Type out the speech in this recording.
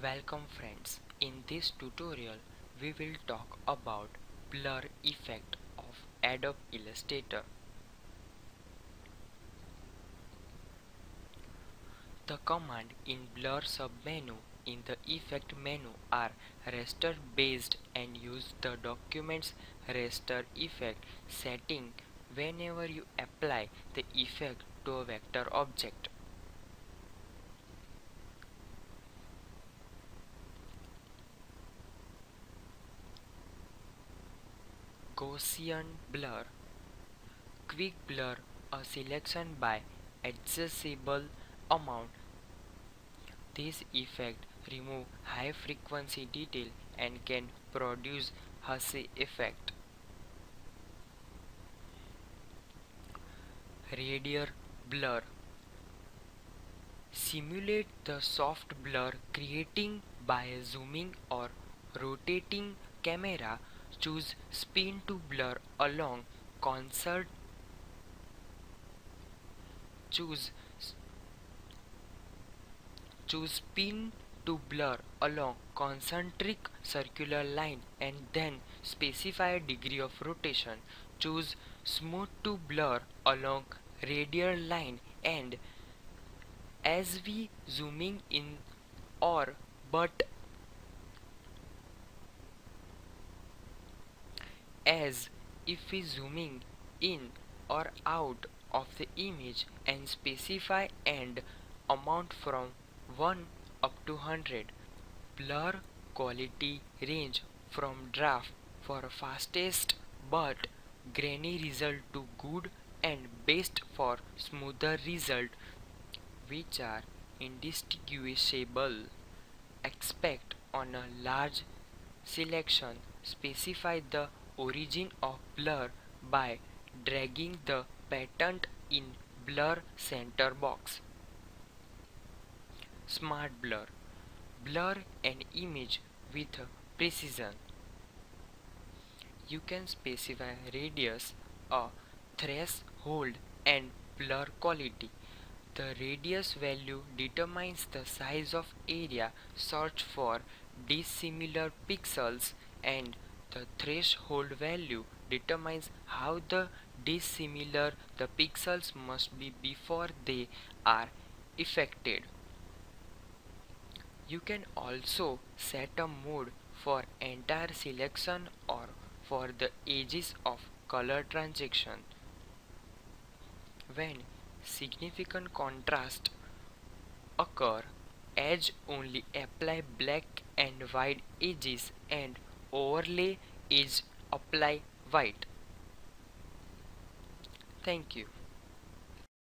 Welcome friends. In this tutorial we will talk about blur effect of Adobe Illustrator. The command in blur submenu in the effect menu are raster based and use the document's raster effect setting whenever you apply the effect to a vector object. Gaussian blur. Quick blur a selection by adjustable amount. This effect remove high frequency detail and can produce hazy effect. Radial blur. Simulate the soft blur creating by zooming or rotating camera. Choose spin to blur along concert. Choose Choose spin to blur along concentric circular line and then specify a degree of rotation. Choose smooth to blur along radial line and as we zooming in or but as if we zooming in or out of the image and specify and amount from 1 up to 100. Blur quality range from draft for fastest but grainy result to good and best for smoother result which are indistinguishable. Expect on a large selection specify the origin of blur by dragging the pattern in blur center box. Smart blur. Blur an image with precision. You can specify radius, a threshold and blur quality. The radius value determines the size of area searched for dissimilar pixels and the threshold value determines how the dissimilar the pixels must be before they are affected. You can also set a mode for entire selection or for the edges of color transition. When significant contrast occur, edge only apply black and white edges and overlay edge apply white. Thank you.